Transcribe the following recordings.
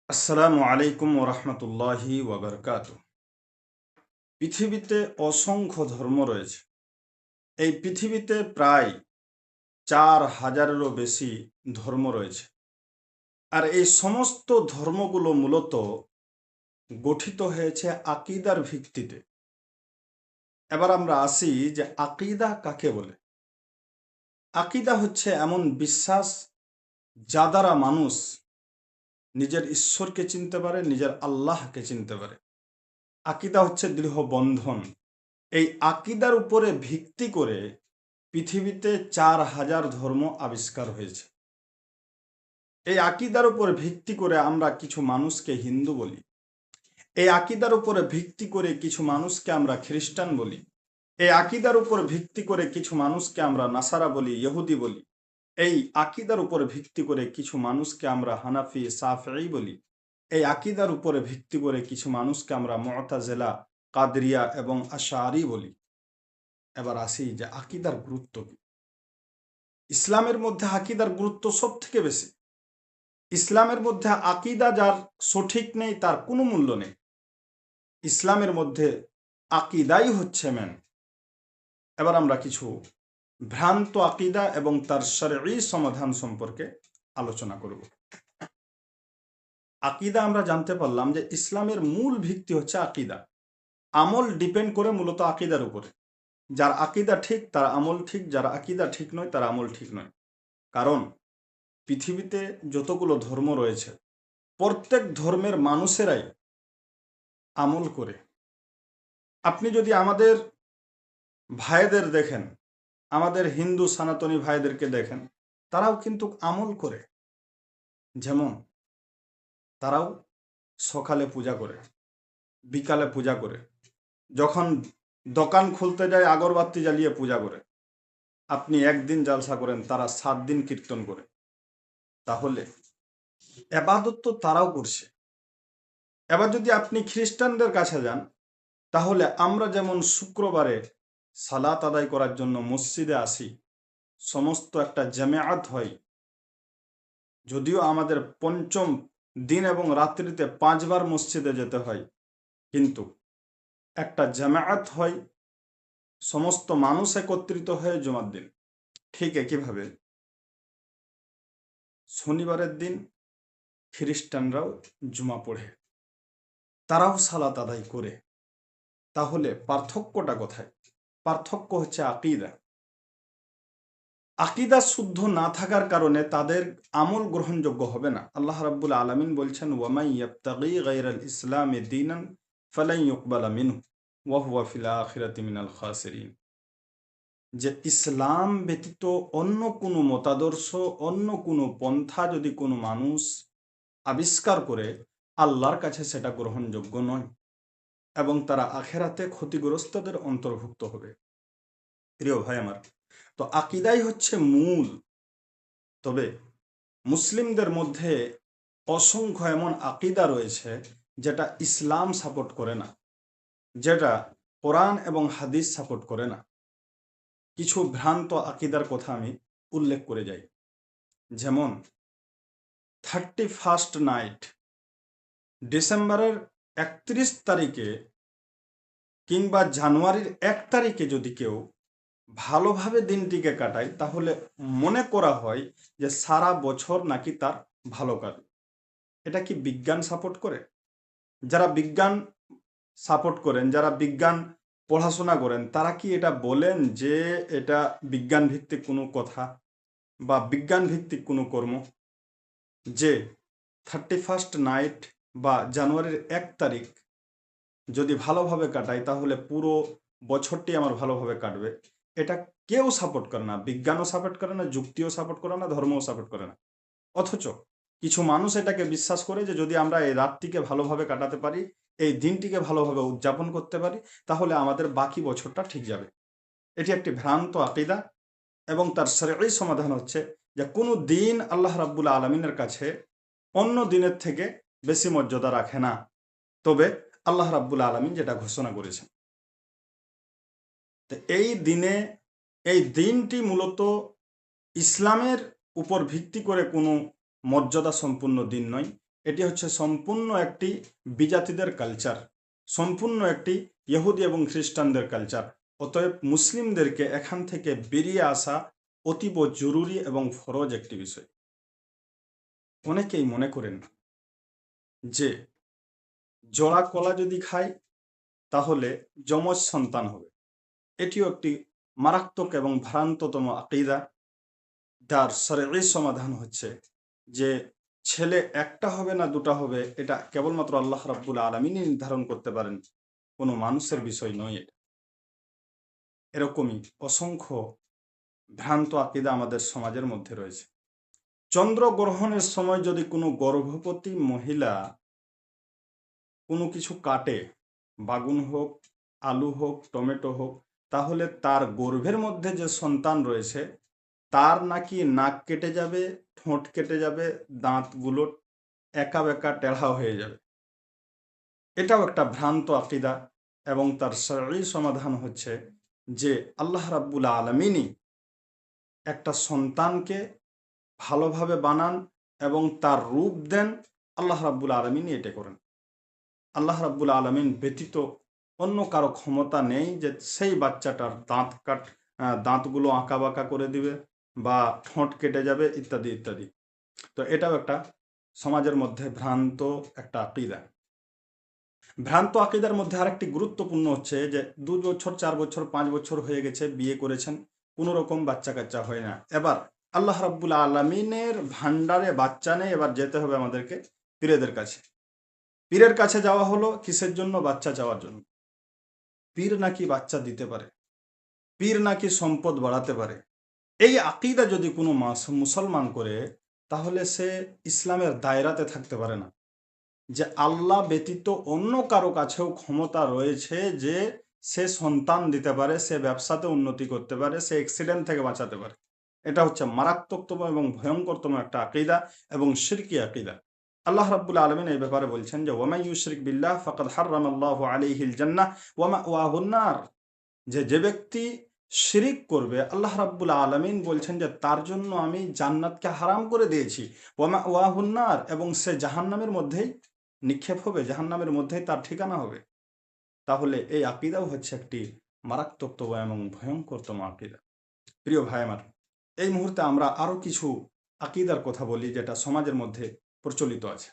আসসালামু আলাইকুম ওরহমতুল্লাহি ওয়াবারকাতু। পৃথিবীতে অসংখ্য ধর্ম রয়েছে। এই পৃথিবীতে প্রায় 4,000-এরও বেশি ধর্ম রয়েছে। আর এই সমস্ত ধর্মগুলো মূলত গঠিত হয়েছে আকিদার ভিত্তিতে। এবার আমরা আসি যে আকিদা কাকে বলে। আকিদা হচ্ছে এমন বিশ্বাস যা দ্বারা মানুষ নিজের ঈশ্বরকে চিনতে পারে, নিজের আল্লাহকে চিনতে পারে। আকিদা হচ্ছে দৃঢ় বন্ধন। এই আকিদার উপরে ভিত্তি করে পৃথিবীতে 4,000 ধর্ম আবিষ্কার হয়েছে। এই আকিদার উপরে ভিত্তি করে আমরা কিছু মানুষকে হিন্দু বলি। এই আকিদার উপরে ভিত্তি করে কিছু মানুষকে আমরা খ্রিস্টান বলি। এই আকিদার উপর ভিত্তি করে কিছু মানুষকে আমরা নাসারা বলি, ইহুদি বলি। এই আকিদার উপরে ভিত্তি করে কিছু মানুষকে আমরা হানাফি, সাফেঈ বলি। এই আকিদার উপরে ভিত্তি করে কিছু মানুষকে আমরা মুতাজিলা, কাদরিয়া এবং আশআরি বলি। এবার আসি যে আকিদার গুরুত্ব কি। ইসলামের মধ্যে আকিদার গুরুত্ব সব থেকে বেশি। ইসলামের মধ্যে আকিদা যার সঠিক নেই তার কোনো মূল্য নেই। ইসলামের মধ্যে আকিদাই হচ্ছে মেন। এবার আমরা কিছু ভ্রান্ত আকিদা এবং তার শরঈ সমাধান সম্পর্কে আলোচনা করব। আকিদা আমরা জানতে পারলাম যে ইসলামের মূল ভিত্তি হচ্ছে আকিদা। আমল ডিপেন্ড করে মূলত আকিদার উপরে। যার আকিদা ঠিক তার আমল ঠিক, যার আকিদা ঠিক নয় তার আমল ঠিক নয়। কারণ পৃথিবীতে যতগুলো ধর্ম রয়েছে প্রত্যেক ধর্মের মানুষেরাই আমল করে। আপনি যদি আমাদের ভাইদের দেখেন, আমাদের হিন্দু সনাতনী ভাইদেরকে দেখেন, তারাও কিন্তু আমল করে। যেমন তারাও সকালে পূজা করে, বিকালে পূজা করে, যখন দোকান খুলতে যায় আগরবাতি জ্বালিয়ে পূজা করে। আপনি একদিন জালসা করেন, তারা 7 দিন কীর্তন করে। তাহলে এবাদত তো তারাও করছে। এবার যদি আপনি খ্রিস্টানদের কাছে যান, তাহলে আমরা যেমন শুক্রবারে সালাত আদায় করার জন্য মসজিদে আসি, সমস্ত একটা জামায়াত হয়। যদিও আমাদের পঞ্চম দিন এবং রাত্রিতে 5 বার মসজিদে যেতে হয়, কিন্তু একটা জামায়াত হয়, সমস্ত মানুষ একত্রিত হয়ে জুমার দিন। ঠিক একইভাবে শনিবারের দিন খ্রিস্টানরাও জুমা পড়ে, তারাও সালাত আদায় করে। তাহলে পার্থক্যটা কোথায়? পার্থক্য হচ্ছে আকিদা। আকিদা শুদ্ধ না থাকার কারণে তাদের আমল গ্রহণযোগ্য হবে না। আল্লাহ রাব্বুল আলামিন বলছেন, ওয়ামাই ইয়াবতাগি গায়রাল ইসলামি দীনান ফালান ইউকবালা মিনহু ওয়া হুয়া ফিল আখিরাতি মিনাল খাসিরিন। যে ইসলাম ব্যতীত অন্য কোনো মতাদর্শ, অন্য কোনো পন্থা যদি কোনো মানুষ আবিষ্কার করে, আল্লাহর কাছে সেটা গ্রহণযোগ্য নয় এবং তারা আখেরাতে ক্ষতিগ্রস্তদের অন্তর্ভুক্ত হবে। প্রিয় ভাই আমার, তো আকিদাই হচ্ছে মূল। তবে মুসলিমদের মধ্যে অসংখ্য এমন আকিদা রয়েছে যেটা ইসলাম সাপোর্ট করে না, যেটা কোরআন এবং হাদিস সাপোর্ট করে না। কিছু ভ্রান্ত আকিদার কথা আমি উল্লেখ করে যাই। যেমন 31st নাইট, ডিসেম্বরের 31 তারিখে কিংবা জানুয়ারির 1 তারিখে যদি কেউ ভালোভাবে দিনটিকে কাটায়, তাহলে মনে করা হয় যে সারা বছর নাকি তার ভালো কাটে। এটা কি বিজ্ঞান সাপোর্ট করে? যারা বিজ্ঞান সাপোর্ট করেন, যারা বিজ্ঞান পড়াশোনা করেন, তারা কি এটা বলেন যে এটা বিজ্ঞান ভিত্তিক কোনো কথা বা বিজ্ঞান ভিত্তিক কোনো কর্ম, যে 31st নাইট বা জানুয়ারির 1 তারিখ যদি ভালোভাবে কাটাই তাহলে পুরো বছরটি আমার ভালোভাবে কাটবে? এটা কেউ সাপোর্ট করে না। বিজ্ঞানও সাপোর্ট করে না, যুক্তিও সাপোর্ট করে না, ধর্মও সাপোর্ট করে না। অথচ কিছু মানুষ এটাকে বিশ্বাস করে যে যদি আমরা এই রাতটিকে ভালোভাবে কাটাতে পারি, এই দিনটিকে ভালোভাবে উদযাপন করতে পারি, তাহলে আমাদের বাকি বছরটা ঠিক যাবে। এটি একটি ভ্রান্ত আকিদা এবং তার শরঈ সমাধান হচ্ছে যে কোনো দিন আল্লাহ রাব্বুল আলামিনের কাছে অন্য দিনের থেকে বেশি মর্যাদা রাখে না। তবে আল্লাহ রাব্বুল আলামিন যেটা ঘোষণা করেছেন, তো এই দিনটি মূলত ইসলামের উপর ভিত্তি করে কোনো মর্যাদা সম্পূর্ণ দিন নয়। এটি হচ্ছে সম্পূর্ণ একটি বিজাতিদের কালচার, সম্পূর্ণ একটি ইহুদি এবং খ্রিস্টানদের কালচার। অতএব মুসলিমদেরকে এখান থেকে বেরিয়ে আসা অতীব জরুরি এবং ফরজ একটি বিষয়। অনেকেই মনে করেন যে জোড়া কলা যদি খায় তাহলে যমজ সন্তান হবে। এটিও একটি মারাত্মক এবং ভ্রান্ততম আকিদা, যার শরঈ সমাধান হচ্ছে যে ছেলে একটা হবে না দুটা হবে এটা কেবলমাত্র আল্লাহ রাব্বুল আলামিনই নির্ধারণ করতে পারেন, কোনো মানুষের বিষয় নয় এটা। এরকমই অসংখ্য ভ্রান্ত আকিদা আমাদের সমাজের মধ্যে রয়েছে। চন্দ্রগ্রহণের সময় যদি কোনো গর্ভবতী মহিলা কোনো কিছু কাটে, বাগুন হোক, আলু হোক, টমেটো হোক, তাহলে তার গর্ভের মধ্যে যে সন্তান রয়েছে তার নাকি নাক কেটে যাবে, ঠোঁট কেটে যাবে, দাঁতগুলো একা বেঁকা টেঢ়া হয়ে যাবে। এটাও একটা ভ্রান্ত আকিদা এবং তার শরঈ সমাধান হচ্ছে যে আল্লাহ রাব্বুল আলামিনই একটা সন্তানকে ভালোভাবে বানান এবং তার রূপ দেন। আল্লাহ রাব্বুল আলামিনই এটা করেন। আল্লাহ রাব্বুল আলামিন ব্যতীত অন্য কারো ক্ষমতা নেই যে সেই বাচ্চাটার দাঁতগুলো আঁকা বাঁকা করে দিবে বা ঠোঁট কেটে যাবে ইত্যাদি ইত্যাদি। তো এটাও একটা সমাজের মধ্যে ভ্রান্ত একটা আকিদা। ভ্রান্ত আকিদার মধ্যে আরেকটি গুরুত্বপূর্ণ হচ্ছে যে 2 বছর, 4 বছর, 5 বছর হয়ে গেছে, বিয়ে করেছেন, কোনো রকম বাচ্চা কাচ্চা হয় না। এবার আল্লাহ রাব্বুল আলামিনের ভান্ডারে বাচ্চা নেই, এবার যেতে হবে আমাদেরকে পীরেদের কাছে। পীরের কাছে যাওয়া হলো কিসের জন্য? বাচ্চা চাওয়ার জন্য। পীর নাকি বাচ্চা দিতে পারে, পীর নাকি সম্পদ বাড়াতে পারে। এই আকিদা যদি কোনো মুসলমান করে তাহলে সে ইসলামের দায়রাতে থাকতে পারে না। যে আল্লাহ ব্যতীত অন্য কারো কাছেও ক্ষমতা রয়েছে যে সে সন্তান দিতে পারে, সে ব্যবসাতে উন্নতি করতে পারে, সে অ্যাক্সিডেন্ট থেকে বাঁচাতে পারে। এটা হচ্ছে মারাত্মকতম এবং ভয়ঙ্করতম একটা আকিদা এবং শিরকি আকিদা। আল্লাহ রাব্বুল আলামিন এই ব্যাপারে বলছেন যে ওয়ামান ইউশরিক বিল্লাহ ফাকাদ হাররামাল্লাহু আলাইহিল জান্নাহ ওয়া মাওয়াহুন নার। যে ব্যক্তি শিরিক করবে আল্লাহ রাব্বুল আলামিন বলছেন যে তার জন্য আমি জান্নাতকে হারাম করে দিয়েছি, ওয়া মাওয়াহুন নার, এবং সে জাহান্নামের মধ্যেই নিক্ষেপ হবে, জাহান্নামের মধ্যেই তার ঠিকানা হবে। তাহলে এই আকিদাও হচ্ছে একটি মারাত্মকতম এবং ভয়ঙ্করতম আকিদা। প্রিয় ভাই আমার, এই মুহূর্তে আমরা আরো কিছু আকিদার কথা বলি যেটা সমাজের মধ্যে প্রচলিত আছে।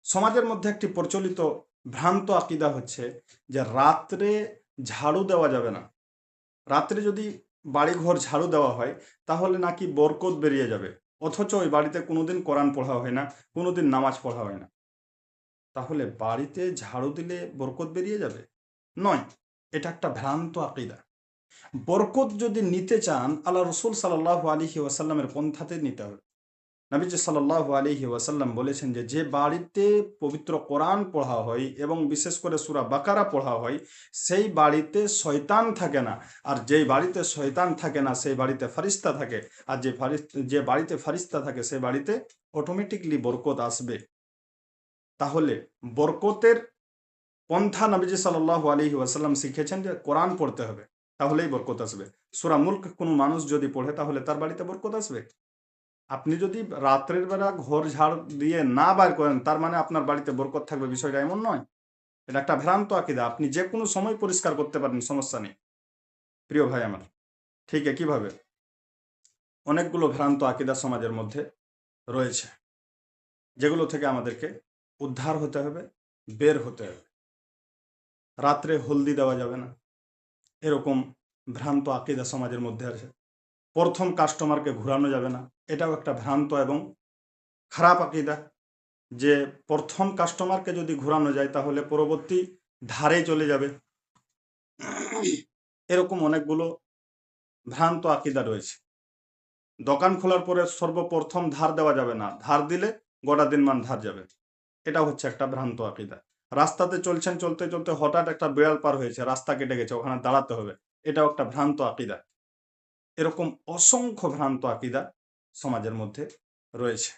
সমাজের মধ্যে একটি প্রচলিত ভ্রান্ত আকিদা হচ্ছে যে রাত্রে ঝাড়ু দেওয়া যাবে না। রাত্রে যদি বাড়িঘর ঝাড়ু দেওয়া হয় তাহলে নাকি বরকত বেরিয়ে যাবে, অথচ ওই বাড়িতে কোনোদিন কোরআন পড়া হয় না, কোনোদিন নামাজ পড়া হয় না। তাহলে বাড়িতে ঝাড়ু দিলে বরকত বেরিয়ে যাবে? নয়, এটা একটা ভ্রান্ত আকিদা। বরকত যদি নিতে চান আল্লাহ রসুল সাল্লাল্লাহু আলাইহি ওয়াসাল্লামের পন্থাতে নিতে হবে। নবীজি সাল্লাল্লাহু আলাইহি ওয়াসাল্লাম বলেছেন যে যে বাড়িতে পবিত্র কোরআন পড়া হয় এবং বিশেষ করে সূরা বাকারা পড়া হয় সেই বাড়িতে শয়তান থাকে না। আর যেই বাড়িতে শয়তান থাকে না সেই বাড়িতে ফারিস্তা থাকে। আর যে বাড়িতে ফারিস্তা থাকে সেই বাড়িতে অটোমেটিকলি বরকত আসবে। তাহলে বরকতের পন্থা নবীজি সাল্লাল্লাহু আলাইহি ওয়াসাল্লাম শিখেছেন যে কোরআন পড়তে হবে, তাহলেই বরকত আসবে। সূরা মুলক কোনো মানুষ যদি পড়ে তাহলে তার বাড়িতে বরকত আসবে। আপনি যদি রাত্রের বেলা ঘর ঝাড় দিয়ে না বার করেন তার মানে আপনার বাড়িতে বরকত থাকবে, বিষয়টা এমন নয়। এটা একটা ভ্রান্ত আকিদা। আপনি যে কোনো সময় পরিষ্কার করতে পারেন, সমস্যা নেই। প্রিয় ভাই আমার, ঠিক একইভাবে অনেকগুলো ভ্রান্ত আকিদা সমাজের মধ্যে রয়েছে যেগুলো থেকে আমাদেরকে উদ্ধার হতে হবে, বের হতে হবে। রাত্রে হলদি দেওয়া যাবে না, এরকম ভ্রান্ত আকিদা সমাজের মধ্যে আছে। প্রথম কাস্টমারকে ঘুরানো যাবে না, এটাও একটা ভ্রান্ত এবং খারাপ আকিদা। যে প্রথম কাস্টমারকে যদি ঘুরানো যায় তাহলে পরবর্তী ধারে চলে যাবে। এরকম অনেকগুলো ভ্রান্ত আকিদা রয়েছে। দোকান খোলার পরে সর্বপ্রথম ধার দেওয়া যাবে না, ধার দিলে গোটা দিনমান ধার যাবে। এটা হচ্ছে একটা ভ্রান্ত আকিদা। রাস্তাতে চলছেন, চলতে চলতে হঠাৎ একটা বিড়াল পার হয়েছে, রাস্তা কেটে গেছে, ওখানে দাঁড়াতে হবে, এটাও একটা ভ্রান্ত আকিদা। এরকম অসংখ্য ভ্রান্ত আকিদা সমাজের মধ্যে রয়েছে।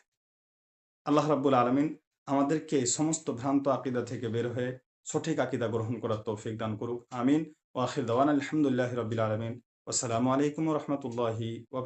আল্লাহ রাব্বুল আলামিন আমাদেরকে এই সমস্ত ভ্রান্ত আকিদা থেকে বের হয়ে সঠিক আকিদা গ্রহণ করার তৌফিক দান করুক। আমিন। ওয়া আখির দাওয়ানা আলহামদুলিল্লাহি রাব্বিল আলামিন। আসসালামু আলাইকুম ওয়া রাহমাতুল্লাহি ওয়া